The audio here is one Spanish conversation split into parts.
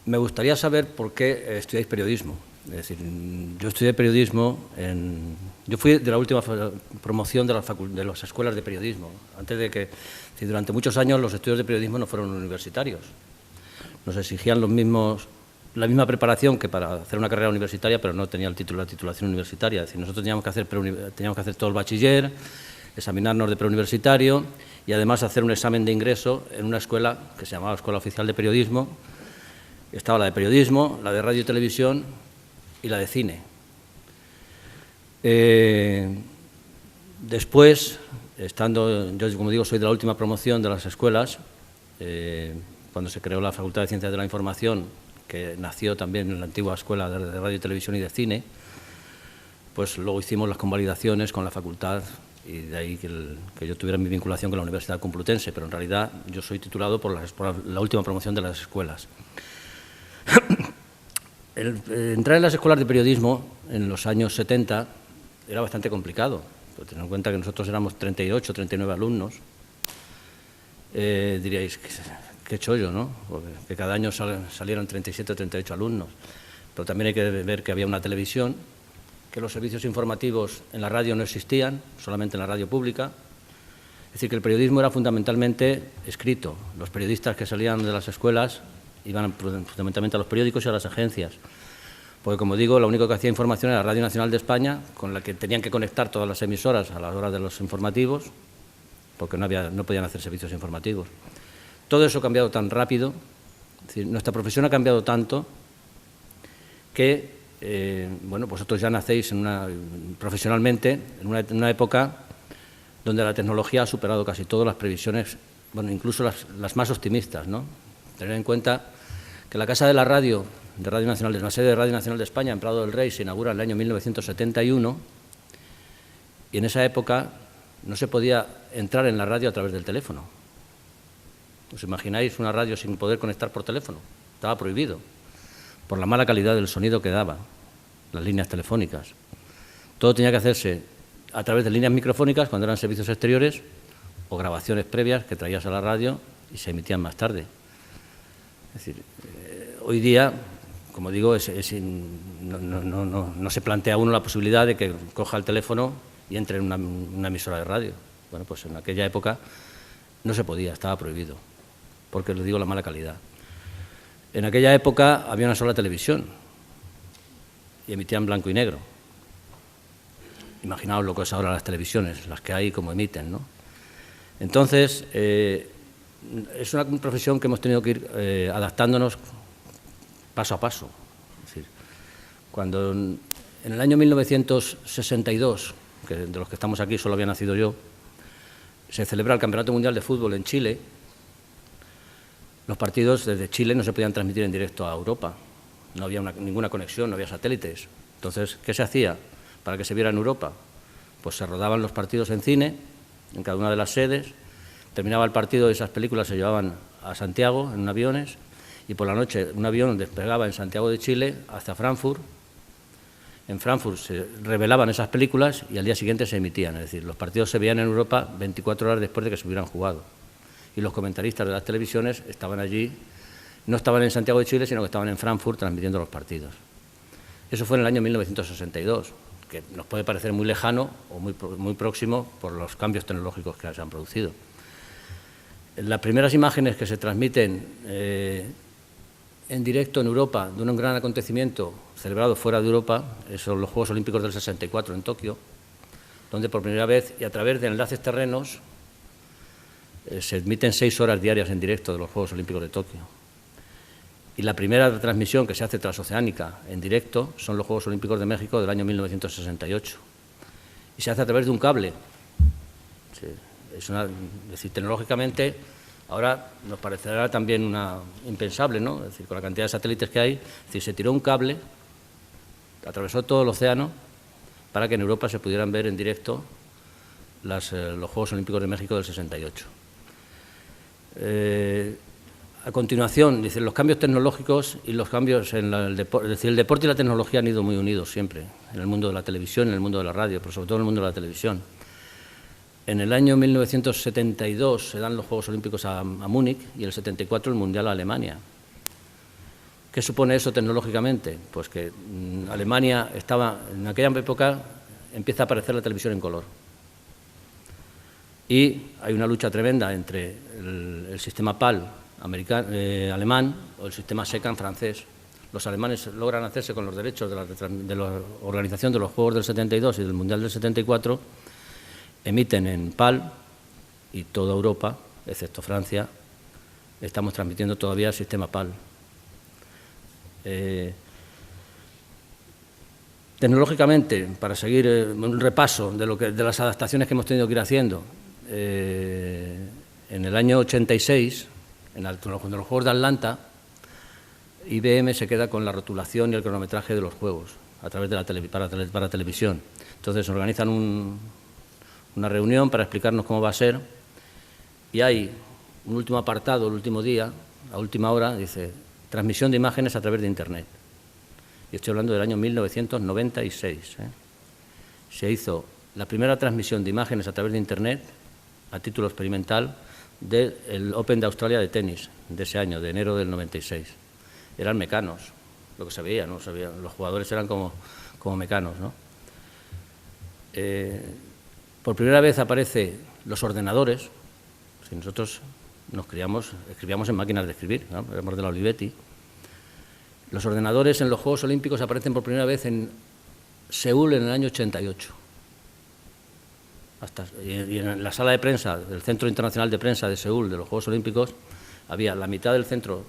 Me gustaría saber por qué estudiáis periodismo. Es decir, yo estudié periodismo yo fui de la última promoción de las escuelas de periodismo, antes de que, durante muchos años los estudios de periodismo no fueron universitarios. Nos exigían la misma preparación que para hacer una carrera universitaria, pero no tenía la titulación universitaria. Es decir, nosotros teníamos que hacer todo el bachiller, examinarnos de preuniversitario y además hacer un examen de ingreso en una escuela que se llamaba Escuela Oficial de Periodismo. Estaba la de periodismo, la de radio y televisión y la de cine. Después, yo como digo, soy de la última promoción de las escuelas, cuando se creó la Facultad de Ciencias de la Información, que nació también en la antigua Escuela de Radio y Televisión y de Cine, pues luego hicimos las convalidaciones con la facultad y de ahí que yo tuviera mi vinculación con la Universidad Complutense, pero en realidad yo soy titulado por la última promoción de las escuelas. Entrar en las escuelas de periodismo en los años 70 era bastante complicado, teniendo en cuenta que nosotros éramos 38, 39 alumnos. Diríais, qué chollo, ¿no? Porque que cada año salieran 37 o 38 alumnos. Pero también hay que ver que había una televisión, que los servicios informativos en la radio no existían, solamente en la radio pública. Es decir, que el periodismo era fundamentalmente escrito. Los periodistas que salían de las escuelas iban fundamentalmente a los periódicos y a las agencias. Porque, como digo, lo único que hacía información era la Radio Nacional de España, con la que tenían que conectar todas las emisoras a las horas de los informativos, porque no podían hacer servicios informativos. Todo eso ha cambiado tan rápido, es decir, nuestra profesión ha cambiado tanto que, vosotros ya nacéis profesionalmente en una época donde la tecnología ha superado casi todas las previsiones, incluso las más optimistas, ¿no? Tener en cuenta que la Casa de la Radio, de Radio Nacional, de la sede de Radio Nacional de España, en Prado del Rey, se inaugura en el año 1971 y en esa época no se podía entrar en la radio a través del teléfono. ¿Os imagináis una radio sin poder conectar por teléfono? Estaba prohibido, por la mala calidad del sonido que daba, las líneas telefónicas. Todo tenía que hacerse a través de líneas microfónicas cuando eran servicios exteriores o grabaciones previas que traías a la radio y se emitían más tarde. Es decir, hoy día, como digo, no se plantea uno la posibilidad de que coja el teléfono y entre en una emisora de radio. Bueno, pues en aquella época no se podía, estaba prohibido, porque les digo la mala calidad. En aquella época había una sola televisión y emitían blanco y negro. Imaginaos lo que es ahora las televisiones, las que hay como emiten, ¿no? Entonces, es una profesión que hemos tenido que ir adaptándonos paso a paso. Es decir, cuando en el año 1962, que de los que estamos aquí solo había nacido yo, se celebra el Campeonato Mundial de Fútbol en Chile, los partidos desde Chile no se podían transmitir en directo a Europa. No había ninguna conexión, no había satélites. Entonces, ¿qué se hacía para que se viera en Europa? Pues se rodaban los partidos en cine, en cada una de las sedes. Terminaba el partido y esas películas se llevaban a Santiago en aviones y por la noche un avión despegaba en Santiago de Chile hacia Frankfurt. En Frankfurt se revelaban esas películas y al día siguiente se emitían. Es decir, los partidos se veían en Europa 24 horas después de que se hubieran jugado. Y los comentaristas de las televisiones estaban allí, no estaban en Santiago de Chile, sino que estaban en Frankfurt transmitiendo los partidos. Eso fue en el año 1962, que nos puede parecer muy lejano o muy próximo por los cambios tecnológicos que se han producido. Las primeras imágenes que se transmiten en directo en Europa de un gran acontecimiento celebrado fuera de Europa son los Juegos Olímpicos del 64 en Tokio, donde por primera vez y a través de enlaces terrenos se emiten 6 horas diarias en directo de los Juegos Olímpicos de Tokio. Y la primera transmisión que se hace transoceánica en directo son los Juegos Olímpicos de México del año 1968. Y se hace a través de un cable. Es decir, tecnológicamente ahora nos parecerá también impensable, ¿no? Es decir, con la cantidad de satélites que hay, es decir, se tiró un cable, atravesó todo el océano para que en Europa se pudieran ver en directo los Juegos Olímpicos de México del 68. A continuación, dicen, los cambios tecnológicos y los cambios en el deporte, es decir, el deporte y la tecnología han ido muy unidos siempre, en el mundo de la televisión, en el mundo de la radio, pero sobre todo en el mundo de la televisión. En el año 1972 se dan los Juegos Olímpicos a Múnich y en el 74 el Mundial a Alemania. ¿Qué supone eso tecnológicamente? Pues que Alemania estaba, en aquella época, empieza a aparecer la televisión en color. Y hay una lucha tremenda entre el sistema PAL alemán o el sistema SECAM francés. Los alemanes logran hacerse con los derechos de la organización de los Juegos del 72 y del Mundial del 74, emiten en PAL y toda Europa, excepto Francia, estamos transmitiendo todavía el sistema PAL. Tecnológicamente, para seguir un repaso de las adaptaciones que hemos tenido que ir haciendo, en el año 86, en los Juegos de Atlanta, IBM se queda con la rotulación y el cronometraje de los juegos a través de para televisión. Entonces organizan una reunión para explicarnos cómo va a ser y hay un último apartado, el último día, a última hora, dice transmisión de imágenes a través de Internet. Y estoy hablando del año 1996. Se hizo la primera transmisión de imágenes a través de Internet a título experimental del Open de Australia de tenis de ese año, de enero del 96. Eran mecanos, lo que se veía, ¿no? Los jugadores eran como mecanos, ¿no? Por primera vez aparecen los ordenadores. Si nosotros escribíamos en máquinas de escribir, ¿no? Éramos de la Olivetti. Los ordenadores en los Juegos Olímpicos aparecen por primera vez en Seúl en el año 88. Y en la sala de prensa del Centro Internacional de Prensa de Seúl de los Juegos Olímpicos había la mitad del centro,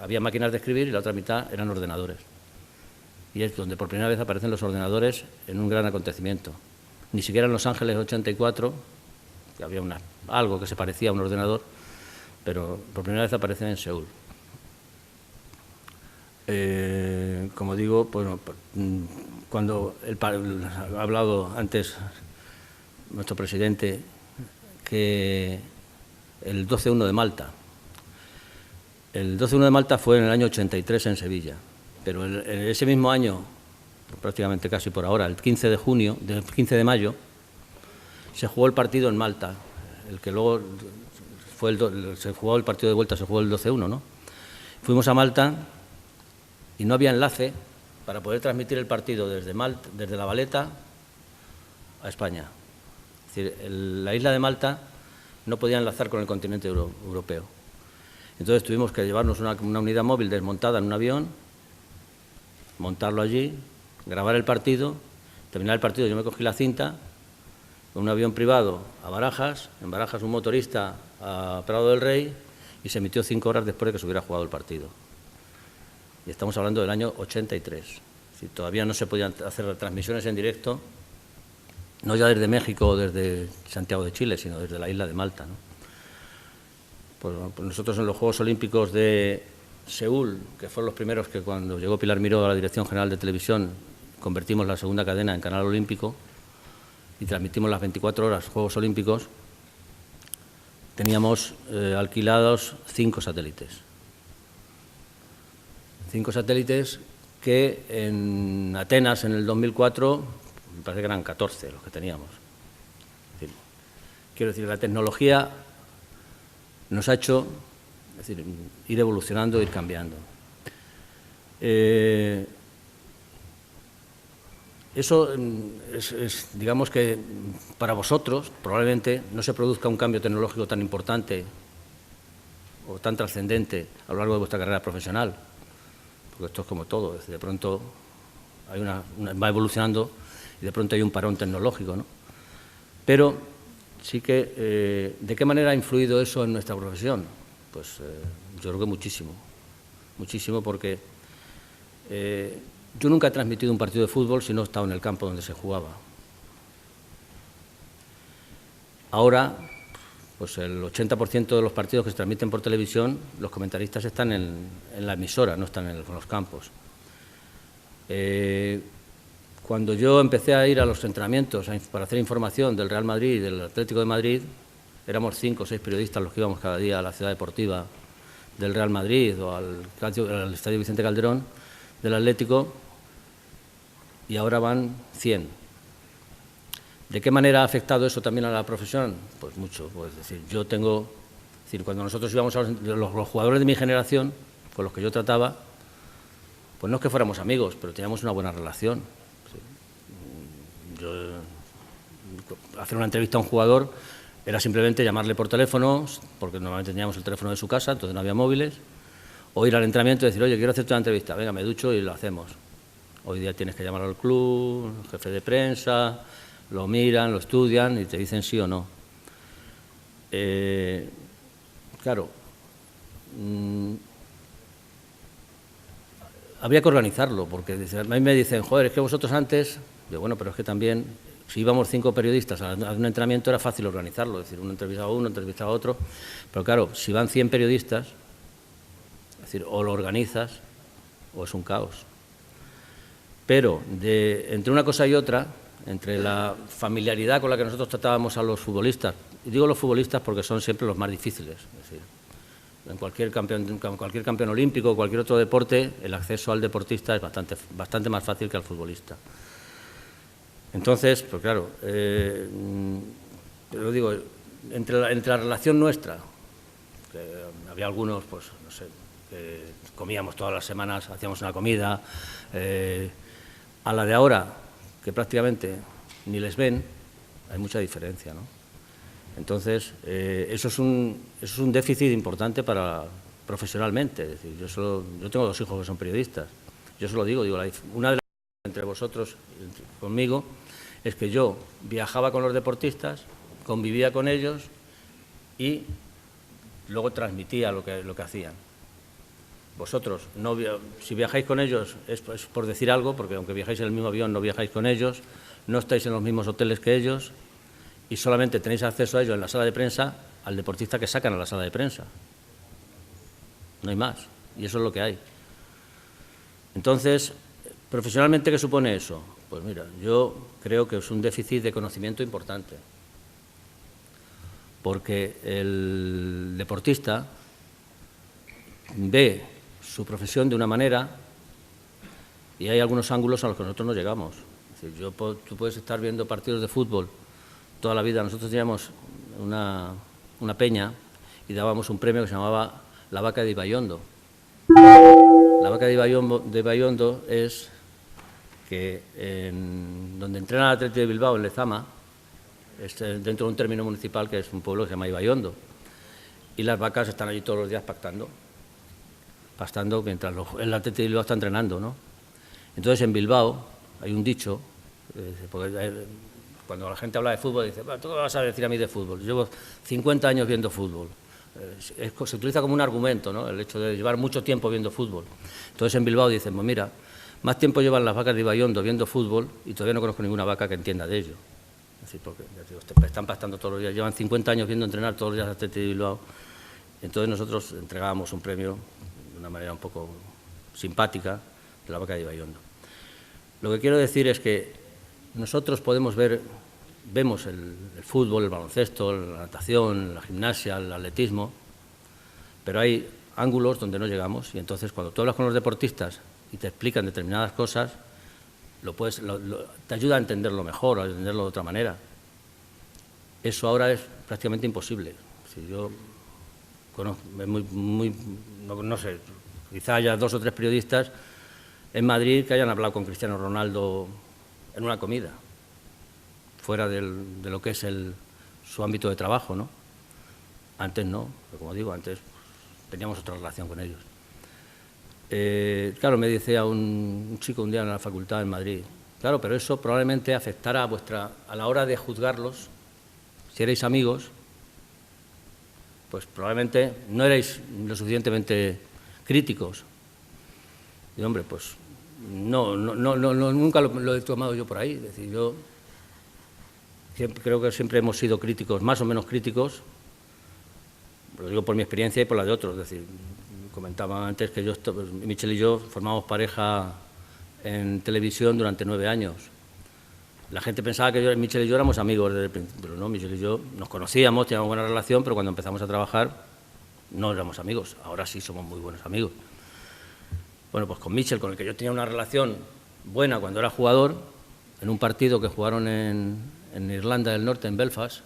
había máquinas de escribir y la otra mitad eran ordenadores. Y es donde por primera vez aparecen los ordenadores en un gran acontecimiento. Ni siquiera en Los Ángeles 84, que había algo que se parecía a un ordenador, pero por primera vez aparecen en Seúl. Como digo, bueno, cuando ha hablado antes nuestro presidente que el 12-1 de Malta. El 12-1 de Malta fue en el año 83 en Sevilla, pero en ese mismo año, prácticamente casi por ahora, el 15 de mayo, se jugó el partido en Malta, el que luego se jugó el partido de vuelta, se jugó el 12-1, ¿no? Fuimos a Malta y no había enlace para poder transmitir el partido desde La Valeta a España. Es decir, la isla de Malta no podía enlazar con el continente europeo. Entonces tuvimos que llevarnos una unidad móvil desmontada en un avión, montarlo allí, grabar el partido, terminar el partido, yo me cogí la cinta, con un avión privado a Barajas, en Barajas un motorista a Prado del Rey, y se emitió 5 horas después de que se hubiera jugado el partido. Y estamos hablando del año 83. Si todavía no se podían hacer transmisiones en directo, no ya desde México o desde Santiago de Chile, sino desde la isla de Malta, ¿no? Pues nosotros en los Juegos Olímpicos de Seúl, que fueron los primeros que cuando llegó Pilar Miró a la Dirección General de Televisión, convertimos la segunda cadena en Canal Olímpico y transmitimos las 24 horas Juegos Olímpicos, teníamos alquilados 5 satélites. 5 satélites que en Atenas en el 2004, me parece que eran 14 los que teníamos. Quiero decir, la tecnología nos ha hecho ir evolucionando, ir cambiando. Eso digamos que para vosotros probablemente no se produzca un cambio tecnológico tan importante o tan trascendente a lo largo de vuestra carrera profesional, porque esto es como todo, de pronto va evolucionando y de pronto hay un parón tecnológico, ¿no? Pero sí que, ¿de qué manera ha influido eso en nuestra profesión? Pues yo creo que muchísimo, muchísimo, porque yo nunca he transmitido un partido de fútbol si no he estado en el campo donde se jugaba. Ahora, pues el 80% de los partidos que se transmiten por televisión, los comentaristas están en la emisora, no están en los campos. Cuando yo empecé a ir a los entrenamientos para hacer información del Real Madrid y del Atlético de Madrid, éramos 5 o 6 periodistas los que íbamos cada día a la ciudad deportiva del Real Madrid o al Estadio Vicente Calderón del Atlético, y ahora van 100. ¿De qué manera ha afectado eso también a la profesión? Pues mucho. Pues, es decir, cuando nosotros íbamos los jugadores de mi generación, con los que yo trataba, pues no es que fuéramos amigos, pero teníamos una buena relación. Yo, hacer una entrevista a un jugador era simplemente llamarle por teléfono, porque normalmente teníamos el teléfono de su casa, entonces no había móviles, o ir al entrenamiento y decir, oye, quiero hacerte una entrevista, venga, me ducho y lo hacemos. Hoy día tienes que llamar al club, al jefe de prensa, lo miran, lo estudian y te dicen sí o no. Claro, habría que organizarlo, porque a mí me dicen, joder, es que vosotros antes, digo, bueno, pero es que también, si íbamos 5 periodistas a un entrenamiento era fácil organizarlo, es decir, uno entrevistaba a uno, entrevistaba a otro, pero claro, si van 100 periodistas, es decir, o lo organizas o es un caos. Pero entre una cosa y otra, entre la familiaridad con la que nosotros tratábamos a los futbolistas, y digo los futbolistas porque son siempre los más difíciles, es decir, en cualquier campeón olímpico o cualquier otro deporte, el acceso al deportista es bastante más fácil que al futbolista. Entonces, pues claro, lo digo, entre la relación nuestra, que había algunos, pues no sé, que comíamos todas las semanas, hacíamos una comida, a la de ahora, que prácticamente ni les ven, hay mucha diferencia, ¿no? Entonces, eso es un déficit importante profesionalmente. Es decir, yo tengo 2 hijos que son periodistas. Yo se lo digo, una de las diferencias entre vosotros y conmigo es que yo viajaba con los deportistas, convivía con ellos y luego transmitía lo que hacían. Vosotros, si viajáis con ellos es por decir algo, porque aunque viajáis en el mismo avión no viajáis con ellos, no estáis en los mismos hoteles que ellos y solamente tenéis acceso a ellos en la sala de prensa al deportista que sacan a la sala de prensa. No hay más, y eso es lo que hay. Entonces, profesionalmente, ¿qué supone eso? Pues mira, yo creo que es un déficit de conocimiento importante, porque el deportista ve su profesión de una manera y hay algunos ángulos a los que nosotros no llegamos. Es decir, tú puedes estar viendo partidos de fútbol toda la vida. Nosotros teníamos una peña y dábamos un premio que se llamaba la Vaca de Ibaiondo. La Vaca de Ibaiondo es que donde entrena el Athletic de Bilbao, en Lezama, dentro de un término municipal que es un pueblo que se llama Ibaiondo. Y las vacas están allí todos los días pastando mientras el Athletic de Bilbao está entrenando, ¿no? Entonces en Bilbao hay un dicho, porque cuando la gente habla de fútbol dice, ¿tú qué vas a decir a mí de fútbol? Yo llevo 50 años viendo fútbol. Se utiliza como un argumento, ¿no?, el hecho de llevar mucho tiempo viendo fútbol. Entonces en Bilbao dicen, pues mira, más tiempo llevan las vacas de Ibaiondo viendo fútbol y todavía no conozco ninguna vaca que entienda de ello. Es decir, porque están pastando todos los días, llevan 50 años viendo entrenar todos los días a Athletic de Bilbao. Entonces nosotros entregábamos un premio de una manera un poco simpática de la Vaca de Ibaiondo. Lo que quiero decir es que nosotros vemos el fútbol, el baloncesto, la natación, la gimnasia, el atletismo, pero hay ángulos donde no llegamos y entonces cuando tú hablas con los deportistas y te explican determinadas cosas, te ayuda a entenderlo mejor, a entenderlo de otra manera. Eso ahora es prácticamente imposible. Si yo conozco, no sé, quizá haya 2 o 3 periodistas en Madrid que hayan hablado con Cristiano Ronaldo en una comida, fuera de lo que es su ámbito de trabajo, ¿no? Antes no, pero como digo, antes teníamos otra relación con ellos. Claro, me decía un chico un día en la facultad en Madrid, claro, pero eso probablemente afectará a la hora de juzgarlos, si erais amigos, pues probablemente no erais lo suficientemente críticos. Y hombre, pues no, nunca lo he tomado yo por ahí. Es decir, yo creo que siempre hemos sido críticos, más o menos críticos, lo digo por mi experiencia y por la de otros. Es decir, comentaba antes que Michel y yo formamos pareja en televisión durante 9 años. La gente pensaba que Michel y yo éramos amigos desde el principio, pero no, Michel y yo nos conocíamos, teníamos buena relación, pero cuando empezamos a trabajar no éramos amigos. Ahora sí somos muy buenos amigos. Bueno, pues con Michel, con el que yo tenía una relación buena cuando era jugador, en un partido que jugaron en Irlanda del Norte, en Belfast,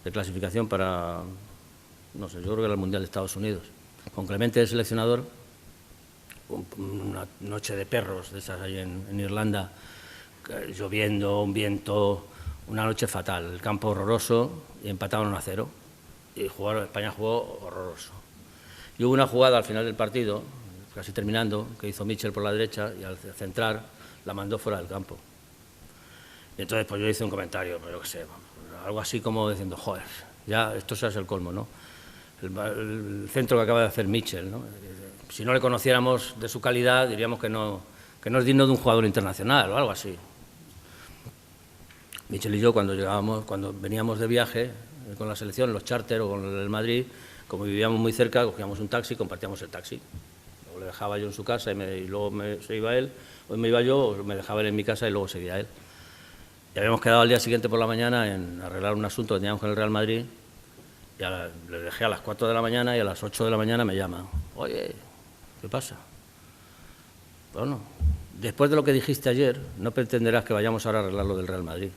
de clasificación para, no sé, yo creo que era el Mundial de Estados Unidos, con Clemente, el seleccionador, una noche de perros, de esas ahí en Irlanda, lloviendo, un viento, una noche fatal, el campo horroroso, y empataron 1-0. Y España jugó horroroso. Y hubo una jugada al final del partido, casi terminando, que hizo Mitchell por la derecha, y al centrar la mandó fuera del campo. Y entonces pues yo hice un comentario, pero qué sé, algo así como diciendo, joder, ya esto ya es el colmo, ¿no? El centro que acaba de hacer Mitchell, ¿no? Si no le conociéramos de su calidad, diríamos que no es digno de un jugador internacional o algo así. Mitchell y yo, cuando veníamos de viaje con la selección, los charter o con el Madrid, como vivíamos muy cerca, cogíamos un taxi, compartíamos el taxi. Luego le dejaba yo en su casa y luego se iba él, o me iba yo, o me dejaba él en mi casa y luego seguía él. Y habíamos quedado al día siguiente por la mañana en arreglar un asunto que teníamos con el Real Madrid, y le dejé a las 4 de la mañana y a las 8 de la mañana me llama. Oye, ¿qué pasa? Bueno, después de lo que dijiste ayer, no pretenderás que vayamos ahora a arreglar lo del Real Madrid.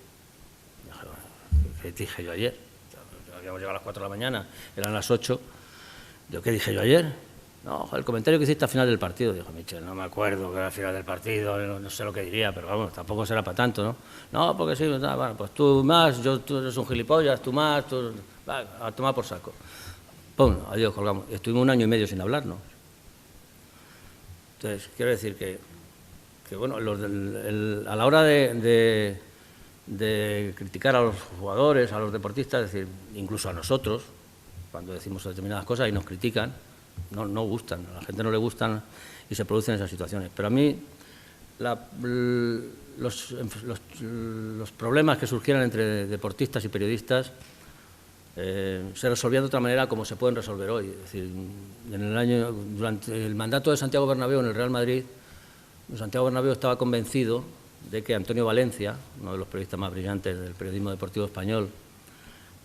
¿Qué dije yo ayer? Habíamos llegado a las 4 de la mañana, eran las 8. ¿Qué dije yo ayer? No, el comentario que hiciste al final del partido, dijo Mitchell, no me acuerdo que era al final del partido, no sé lo que diría, pero vamos, tampoco será para tanto, ¿no? No, porque sí, bueno, pues tú más, tú eres un gilipollas, tú más, va, a tomar por saco. Pum, adiós, colgamos. Estuvimos 1 año y medio sin hablarnos. Entonces, quiero decir que bueno, a la hora de criticar a los jugadores, a los deportistas, es decir, incluso a nosotros, cuando decimos determinadas cosas y nos critican, no gustan, a la gente no le gustan y se producen esas situaciones. Pero a mí los problemas que surgieran entre deportistas y periodistas se resolvían de otra manera como se pueden resolver hoy. Es decir, durante el mandato de Santiago Bernabéu en el Real Madrid, Santiago Bernabéu estaba convencido de que Antonio Valencia, uno de los periodistas más brillantes del periodismo deportivo español,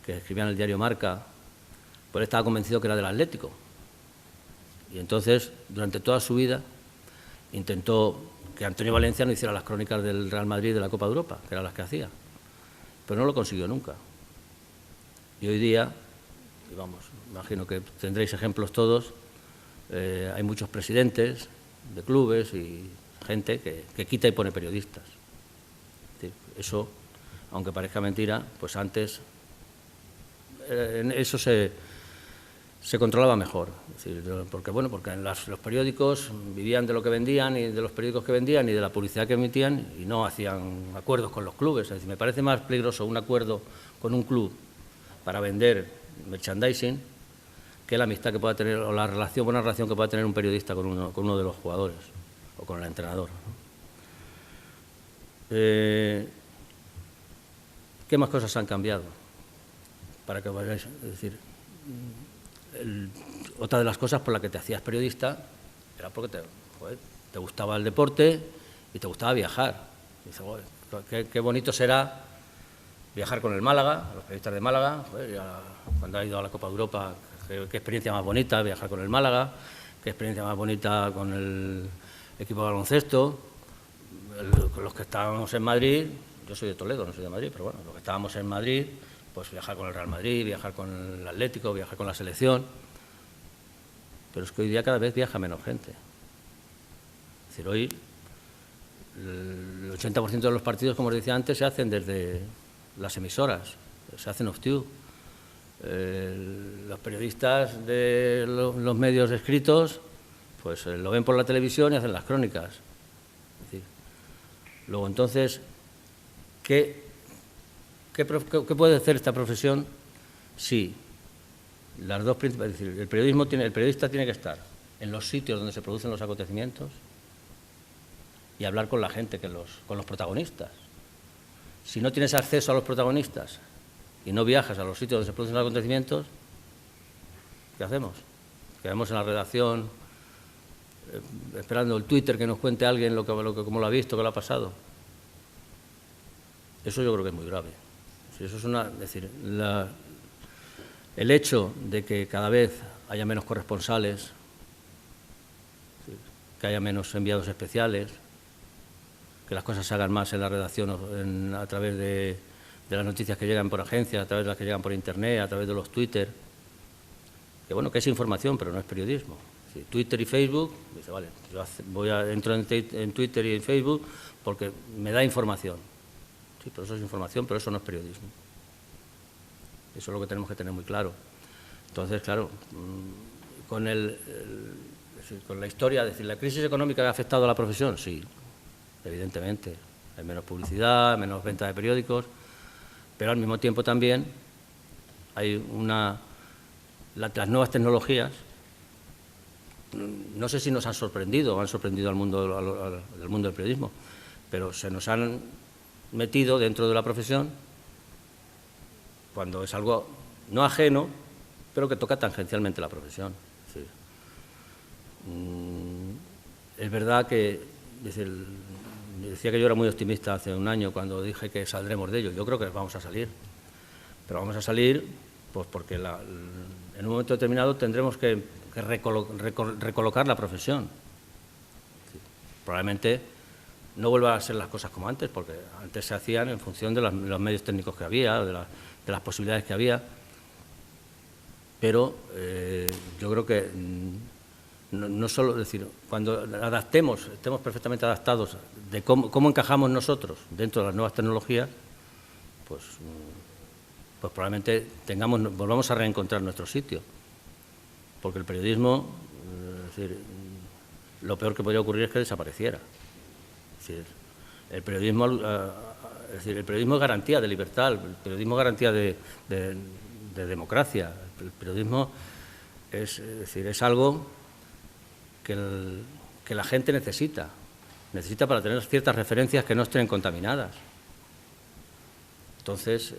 que escribía en el diario Marca, pues él estaba convencido que era del Atlético. Y entonces, durante toda su vida, intentó que Antonio Valencia no hiciera las crónicas del Real Madrid de la Copa de Europa, que eran las que hacía. Pero no lo consiguió nunca. Y hoy día, y vamos, imagino que tendréis ejemplos todos, hay muchos presidentes de clubes y gente que quita y pone periodistas. Es decir, eso, aunque parezca mentira, pues antes eso se controlaba mejor. Es decir, porque en los periódicos vivían de lo que vendían y de los periódicos que vendían y de la publicidad que emitían y no hacían acuerdos con los clubes. Es decir, me parece más peligroso un acuerdo con un club para vender merchandising que la amistad que pueda tener o la buena relación que pueda tener un periodista con uno de los jugadores o con el entrenador. ¿Qué más cosas han cambiado? Para que vayáis, es decir, otra de las cosas por las que te hacías periodista era porque te gustaba el deporte y te gustaba viajar. Y dices, qué bonito será viajar con el Málaga, los periodistas de Málaga, cuando ha ido a la Copa de Europa, qué experiencia más bonita viajar con el Málaga, qué experiencia más bonita con el equipo de baloncesto, con los que estábamos en Madrid. Yo soy de Toledo, no soy de Madrid, pero bueno, los que estábamos en Madrid, pues viajar con el Real Madrid, viajar con el Atlético, viajar con la selección. Pero es que hoy día cada vez viaja menos gente. Es decir, hoy el 80% de los partidos, como os decía antes, se hacen desde las emisoras, se hacen off-tube. Los periodistas de los medios escritos pues lo ven por la televisión y hacen las crónicas. Es decir, luego entonces, ¿qué puede hacer esta profesión si las dos principales, es decir, el periodista tiene que estar en los sitios donde se producen los acontecimientos y hablar con la gente, con los protagonistas? Si no tienes acceso a los protagonistas y no viajas a los sitios donde se producen los acontecimientos, ¿qué hacemos? Quedamos en la redacción esperando el Twitter que nos cuente alguien cómo lo ha visto, qué lo ha pasado. Eso yo creo que es muy grave. Eso es decir, el hecho de que cada vez haya menos corresponsales, que haya menos enviados especiales, que las cosas se hagan más en la redacción a través de las noticias que llegan por agencias, a través de las que llegan por internet, a través de los Twitter, que bueno, que es información, pero no es periodismo. Es Sí, Twitter y Facebook, dice, vale, yo entro en Twitter y en Facebook porque me da información. Sí, pero eso es información, pero eso no es periodismo. Eso es lo que tenemos que tener muy claro. Entonces, claro, con la historia, es decir, la crisis económica ha afectado a la profesión, sí, evidentemente. Hay menos publicidad, menos venta de periódicos, pero al mismo tiempo también hay las nuevas tecnologías, no sé si nos han sorprendido o han sorprendido al mundo del periodismo, pero se nos han metido dentro de la profesión cuando es algo no ajeno, pero que toca tangencialmente la profesión. Sí. Es verdad que decía que yo era muy optimista hace un año cuando dije que saldremos de ello. Yo creo que vamos a salir, pero vamos a salir pues porque en un momento determinado tendremos que recolocar la profesión. Sí. Probablemente no vuelvan a ser las cosas como antes, porque antes se hacían en función de los medios técnicos que había, de las posibilidades que había, pero yo creo que no solo, es decir, cuando estemos perfectamente adaptados de cómo encajamos nosotros dentro de las nuevas tecnologías, pues probablemente volvamos a reencontrar nuestro sitio, porque el periodismo, es decir, lo peor que podría ocurrir es que desapareciera. Es decir, el periodismo es garantía de libertad, el periodismo es garantía de democracia, el periodismo es algo que la gente necesita para tener ciertas referencias que no estén contaminadas. Entonces,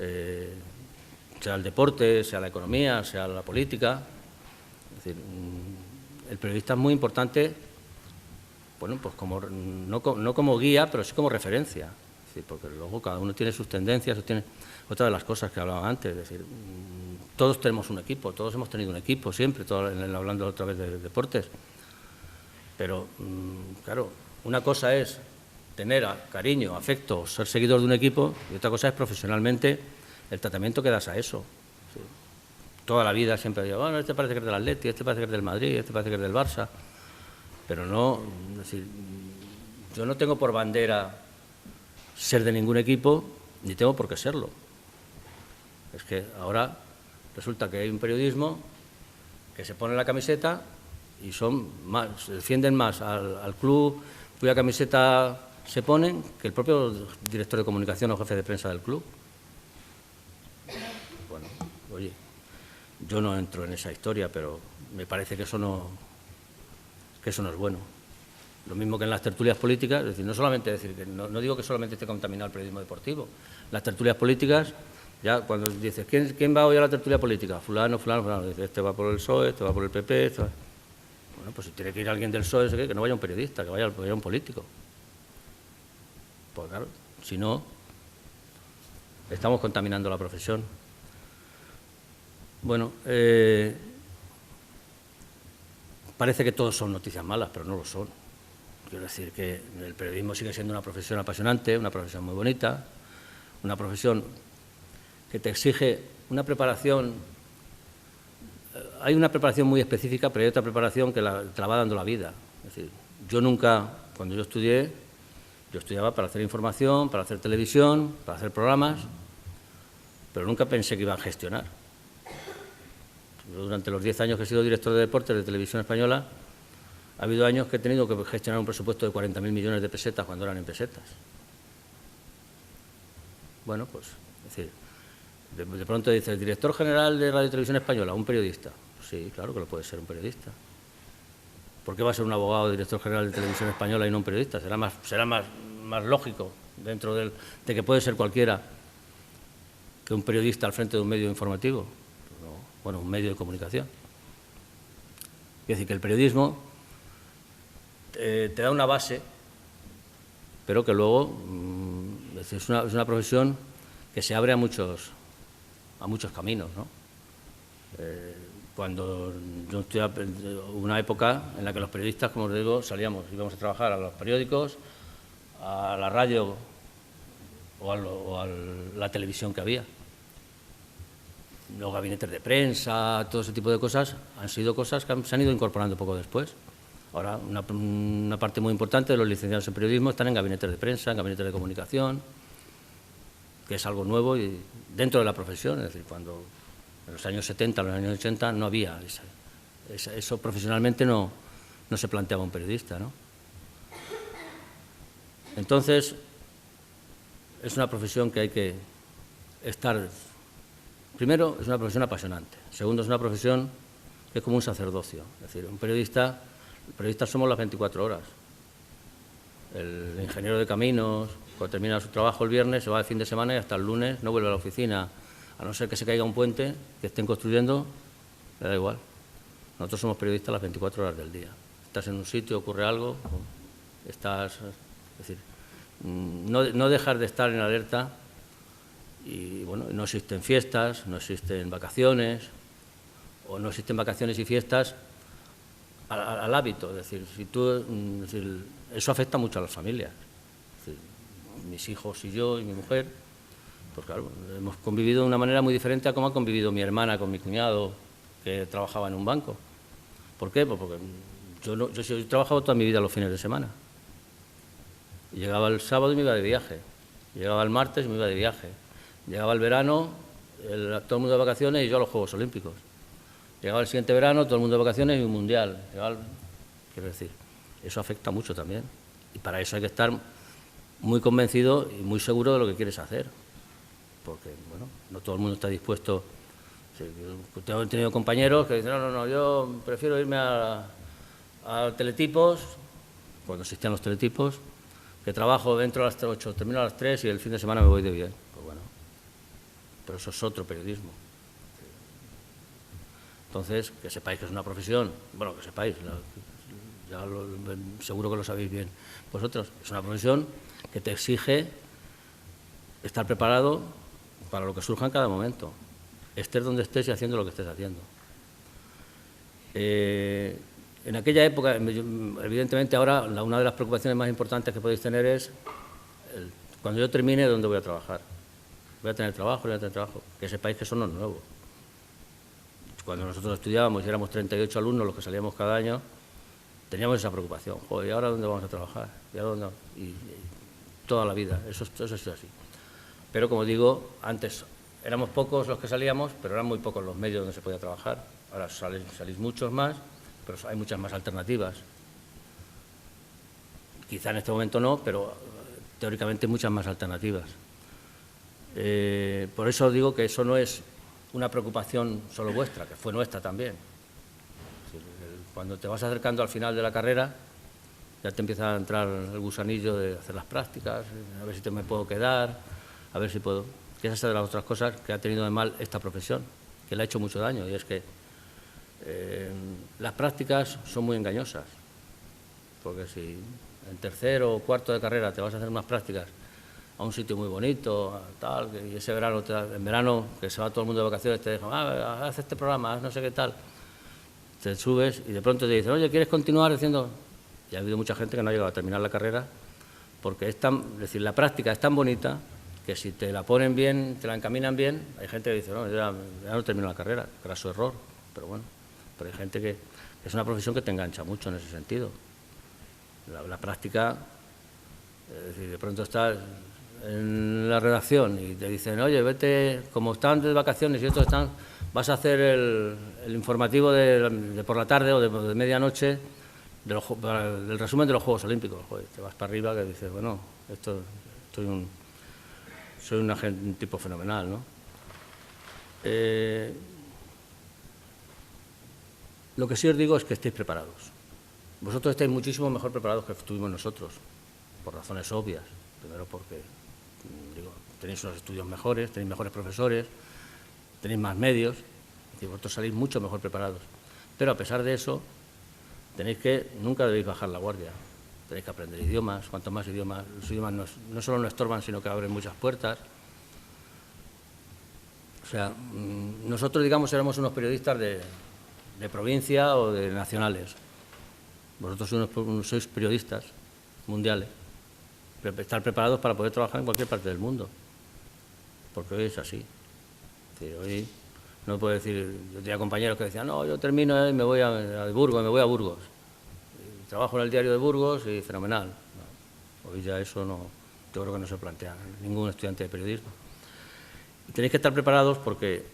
sea el deporte, sea la economía, sea la política, es decir, el periodista es muy importante, bueno, pues no como guía, pero sí como referencia, es decir, porque luego cada uno tiene sus tendencias, tiene otra de las cosas que hablaba antes, es decir, todos tenemos un equipo, todos hemos tenido un equipo siempre, hablando otra vez de deportes, pero claro, una cosa es tener cariño, afecto, ser seguidor de un equipo, y otra cosa es profesionalmente el tratamiento que das a eso. ¿Sí? Toda la vida siempre digo, bueno, este parece que es del Atleti, este parece que es del Madrid, este parece que es del Barça, pero no, es decir, yo no tengo por bandera ser de ningún equipo, ni tengo por qué serlo. Es que ahora resulta que hay un periodismo que se pone la camiseta y defienden más al club cuya camiseta se ponen que el propio director de comunicación o jefe de prensa del club. Bueno, oye, yo no entro en esa historia, pero me parece que eso no es bueno. Lo mismo que en las tertulias políticas, es decir, no solamente decir que no digo que solamente esté contaminado el periodismo deportivo. Las tertulias políticas, ya cuando dices, ¿quién va hoy a la tertulia política? Fulano, dice, este va por el PSOE, este va por el PP, Bueno, pues si tiene que ir alguien del PSOE, que no vaya un periodista, que vaya un político. Pues claro, si no, estamos contaminando la profesión. Bueno, parece que todos son noticias malas, pero no lo son. Quiero decir que el periodismo sigue siendo una profesión apasionante, una profesión muy bonita, una profesión que te exige una preparación. Hay una preparación muy específica, pero hay otra preparación que te la va dando la vida. Es decir, cuando yo estudiaba para hacer información, para hacer televisión, para hacer programas, pero nunca pensé que iba a gestionar. Yo, durante los 10 años que he sido director de deportes de Televisión Española, ha habido años que he tenido que gestionar un presupuesto de 40.000 millones de pesetas cuando eran en pesetas. Bueno, pues, es decir, de pronto dice, el director general de Radio Televisión Española, un periodista. Pues sí, claro que lo puede ser un periodista. ¿Por qué va a ser un abogado director general de Televisión Española y no un periodista? Será más lógico dentro de que puede ser cualquiera que un periodista al frente de un medio informativo. Bueno, un medio de comunicación. Es decir, que el periodismo te da una base, pero que luego es una profesión que se abre a muchos caminos, ¿no? Cuando yo estudiaba, hubo una época en la que los periodistas, como os digo, íbamos a trabajar a los periódicos, a la radio o a la televisión que había. los gabinetes de prensa, todo ese tipo de cosas, han sido cosas que se han ido incorporando poco después. Ahora, una parte muy importante de los licenciados en periodismo están en gabinetes de prensa, en gabinetes de comunicación, que es algo nuevo y dentro de la profesión. Es decir, cuando en los años 70, en los años 80, no había eso profesionalmente no se planteaba un periodista, ¿no? Entonces, es una profesión que hay que estar... Primero, es una profesión apasionante. Segundo, es una profesión que es como un sacerdocio. Es decir, los periodistas somos las 24 horas. El ingeniero de caminos, cuando termina su trabajo el viernes, se va de fin de semana y hasta el lunes no vuelve a la oficina, a no ser que se caiga un puente que estén construyendo, le da igual. Nosotros somos periodistas las 24 horas del día. Estás en un sitio, ocurre algo, es decir, no dejar de estar en alerta. Y bueno, no existen fiestas, no existen vacaciones, o no existen vacaciones y fiestas al hábito. Es decir, eso afecta mucho a las familias. Es decir, mis hijos y yo y mi mujer, pues claro, hemos convivido de una manera muy diferente a cómo ha convivido mi hermana con mi cuñado, que trabajaba en un banco. ¿Por qué? Pues porque yo he trabajado toda mi vida los fines de semana. Y llegaba el sábado y me iba de viaje. Llegaba el martes y me iba de viaje. Llegaba el verano, todo el mundo de vacaciones y yo a los Juegos Olímpicos. Llegaba el siguiente verano, todo el mundo de vacaciones y un mundial. Quiero decir, eso afecta mucho también. Y para eso hay que estar muy convencido y muy seguro de lo que quieres hacer. Porque, bueno, no todo el mundo está dispuesto. He tenido compañeros que dicen, no, yo prefiero irme a teletipos, cuando existían los teletipos, que trabajo dentro a las 8, termino a las 3 y el fin de semana me voy de bien. Pues bueno, pero eso es otro periodismo. Entonces, que sepáis que es una profesión, bueno, que sepáis, seguro que lo sabéis bien vosotros, es una profesión que te exige estar preparado para lo que surja en cada momento, estés donde estés y haciendo lo que estés haciendo. En aquella época, evidentemente ahora, una de las preocupaciones más importantes que podéis tener es, cuando yo termine, ¿dónde voy a trabajar? ¿Voy a tener trabajo? ¿Voy a tener trabajo? Que sepáis que eso no es nuevo. Cuando nosotros estudiábamos y éramos 38 alumnos los que salíamos cada año, teníamos esa preocupación. Joder, ¿y ahora dónde vamos a trabajar? Y toda la vida, eso ha sido así. Pero como digo, antes éramos pocos los que salíamos, pero eran muy pocos los medios donde se podía trabajar. Ahora salís muchos más, pero hay muchas más alternativas. Quizá en este momento no, pero teóricamente muchas más alternativas. Por eso digo que eso no es una preocupación solo vuestra, que fue nuestra también. Cuando te vas acercando al final de la carrera, ya te empieza a entrar el gusanillo de hacer las prácticas, a ver si me puedo quedar, a ver si puedo. Que esa es de las otras cosas que ha tenido de mal esta profesión, que le ha hecho mucho daño, y es que las prácticas son muy engañosas, porque si en tercero o cuarto de carrera te vas a hacer unas prácticas a un sitio muy bonito, tal, y ese verano, en verano, que se va todo el mundo de vacaciones, te dejan, haz este programa, haz no sé qué tal, te subes y de pronto te dicen, oye, ¿quieres continuar haciendo? Y ha habido mucha gente que no ha llegado a terminar la carrera, porque es decir, la práctica es tan bonita que si te la ponen bien, te la encaminan bien, hay gente que dice, no, ya no termino la carrera, que era su error, pero bueno, pero hay gente que es una profesión que te engancha mucho en ese sentido. La práctica, es decir, de pronto estás en la redacción y te dicen, oye, vete, como están de vacaciones y estos están, vas a hacer el informativo de por la tarde o de medianoche del resumen de los Juegos Olímpicos. Joder, te vas para arriba que dices, bueno, soy un tipo fenomenal, ¿no? Lo que sí os digo es que estéis preparados. Vosotros estáis muchísimo mejor preparados que estuvimos nosotros, por razones obvias. Primero porque tenéis unos estudios mejores, tenéis mejores profesores, tenéis más medios, y vosotros salís mucho mejor preparados. Pero a pesar de eso, nunca debéis bajar la guardia. Tenéis que aprender idiomas, cuanto más idiomas, los idiomas no solo no estorban, sino que abren muchas puertas. O sea, nosotros, digamos, éramos unos periodistas de provincia o de nacionales. Vosotros sois periodistas mundiales. Estar preparados para poder trabajar en cualquier parte del mundo, porque hoy es así. Hoy No puedo decir, yo tenía compañeros que decían, no, yo termino y me voy a Burgos, me voy a Burgos. Y trabajo en el diario de Burgos y fenomenal. No, hoy ya eso no, yo creo que no se plantea ningún estudiante de periodismo. Y tenéis que estar preparados porque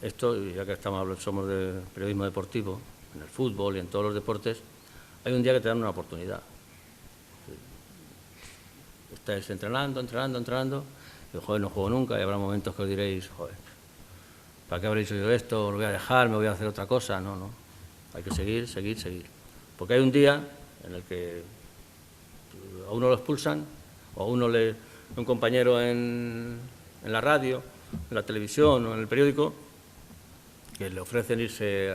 esto, ya que somos de periodismo deportivo, en el fútbol y en todos los deportes, hay un día que te dan una oportunidad. Estáis entrenando, y joder, no juego nunca, y habrá momentos que os diréis, joder, ¿para qué habré hecho yo esto? Lo voy a dejar, me voy a hacer otra cosa. No, no, hay que seguir. Porque hay un día en el que a uno lo expulsan, o a uno un compañero en la radio, en la televisión o en el periódico, que le ofrecen irse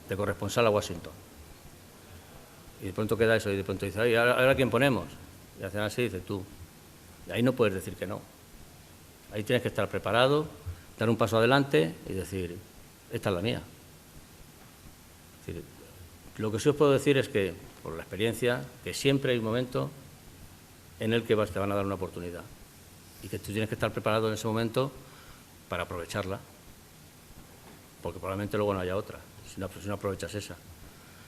de corresponsal a Washington. Y de pronto queda eso, y de pronto dice, ay, ¿ahora quién ponemos? Y hacen así, dice tú. Y ahí no puedes decir que no. Ahí tienes que estar preparado, dar un paso adelante y decir, esta es la mía. Es decir, lo que sí os puedo decir es que, por la experiencia, que siempre hay un momento en el que te van a dar una oportunidad y que tú tienes que estar preparado en ese momento para aprovecharla, porque probablemente luego no haya otra, si no aprovechas esa.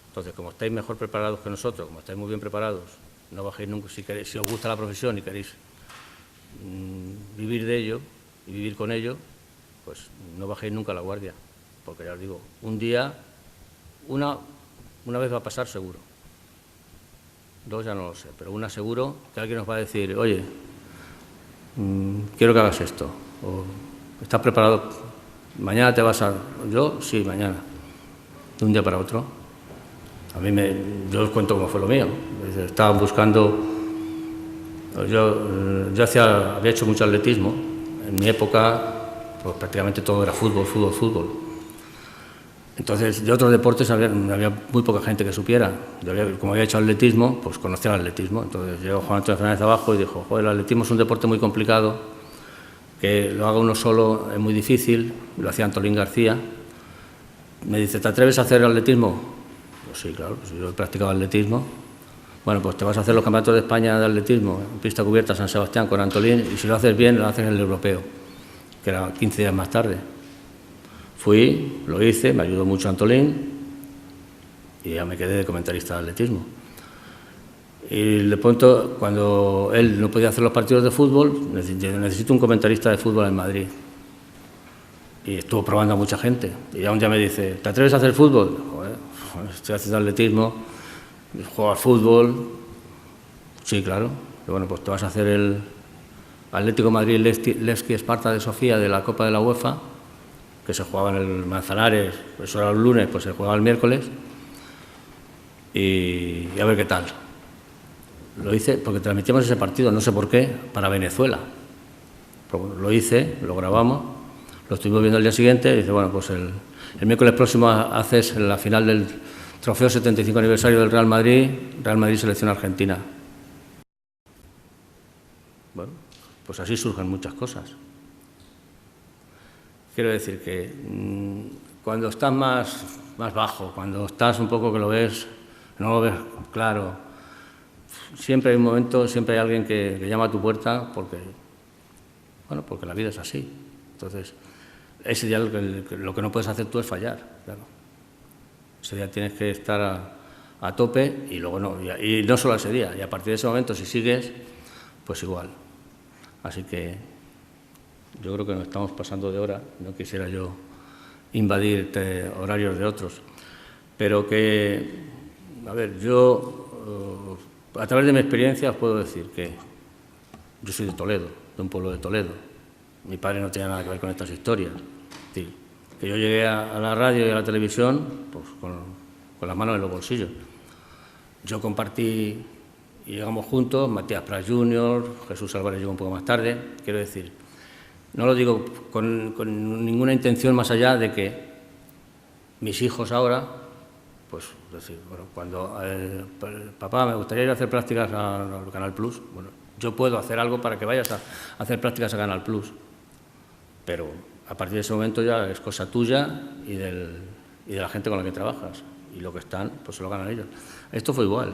Entonces, como estáis mejor preparados que nosotros, como estáis muy bien preparados, no bajéis nunca, si os gusta la profesión y queréis vivir de ello y vivir con ello, pues no bajéis nunca la guardia, porque ya os digo, un día, una vez va a pasar seguro, dos ya no lo sé, pero una seguro que alguien nos va a decir, oye, quiero que hagas esto, o ¿estás preparado? Mañana te vas a... Yo, sí, mañana, de un día para otro. Yo os cuento cómo fue lo mío. Estaban buscando... Yo había hecho mucho atletismo. En mi época, pues prácticamente todo era fútbol. Entonces, de otros deportes había muy poca gente que supiera. Como había hecho atletismo, pues conocía el atletismo. Entonces llegó Juan Antonio Fernández abajo y dijo, joder, el atletismo es un deporte muy complicado, que lo haga uno solo es muy difícil. Lo hacía Antolín García. Me dice, ¿te atreves a hacer atletismo? Pues sí, claro, pues yo he practicado atletismo. Bueno, pues te vas a hacer los campeonatos de España de atletismo en pista cubierta San Sebastián con Antolín, y si lo haces bien, lo haces en el europeo, que era 15 días más tarde. Fui, lo hice, me ayudó mucho Antolín y ya me quedé de comentarista de atletismo. Y de pronto, cuando él no podía hacer los partidos de fútbol, necesito un comentarista de fútbol en Madrid. Y estuvo probando a mucha gente. Y ya un día me dice, ¿te atreves a hacer fútbol? Joder, estoy haciendo atletismo, juego al fútbol. Sí, claro. Y bueno, pues te vas a hacer el Atlético Madrid Levski Esparta de Sofía de la Copa de la UEFA, que se jugaba en el Manzanares, eso era el lunes, pues se jugaba el miércoles. Y a ver qué tal. Lo hice porque transmitíamos ese partido, no sé por qué, para Venezuela. Pero bueno, lo hice, lo grabamos, lo estuvimos viendo el día siguiente y dice, bueno, pues el miércoles próximo haces la final del trofeo 75 aniversario del Real Madrid selección argentina. Bueno, pues así surgen muchas cosas. Quiero decir que cuando estás más bajo, cuando estás un poco que no lo ves claro, siempre hay un momento, siempre hay alguien que llama a tu puerta porque la vida es así. Entonces, ese día lo que no puedes hacer tú es fallar, claro. Ese día tienes que estar a tope y luego no, y no solo ese día, y a partir de ese momento, si sigues, pues igual. Así que yo creo que nos estamos pasando de hora, no quisiera yo invadir horarios de otros, pero que, a ver, yo, a través de mi experiencia os puedo decir que yo soy de Toledo, de un pueblo de Toledo. Mi padre no tenía nada que ver con estas historias. Es decir, que yo llegué a la radio y a la televisión pues, con las manos en los bolsillos. Yo compartí y llegamos juntos, Matías Pras Jr., Jesús Álvarez llegó un poco más tarde. Quiero decir, no lo digo con ninguna intención más allá de que mis hijos ahora, pues decir, bueno, cuando papá, me gustaría ir a hacer prácticas al Canal Plus, bueno, yo puedo hacer algo para que vayas a hacer prácticas a Canal Plus, pero a partir de ese momento ya es cosa tuya y de la gente con la que trabajas, y lo que están, pues se lo ganan ellos. Esto fue igual,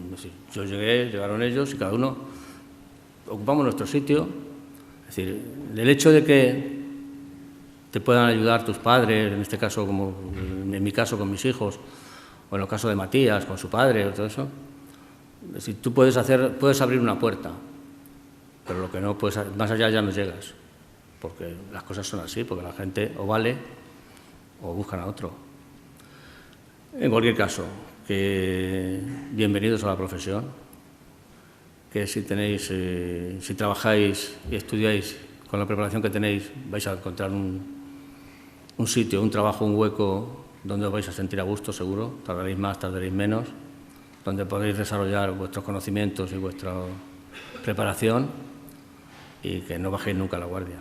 es decir, yo llegaron ellos y cada uno ocupamos nuestro sitio. Es decir, el hecho de que te puedan ayudar tus padres, en este caso, como en mi caso con mis hijos, o en el caso de Matías, con su padre, o todo eso, es decir, tú puedes abrir una puerta, pero lo que no puedes, más allá ya no llegas, porque las cosas son así, porque la gente o vale o buscan a otro. En cualquier caso, que bienvenidos a la profesión, que si trabajáis y estudiáis con la preparación que tenéis, vais a encontrar un sitio, un trabajo, un hueco donde os vais a sentir a gusto, seguro, tardaréis más, tardaréis menos, donde podéis desarrollar vuestros conocimientos y vuestra preparación y que no bajéis nunca la guardia.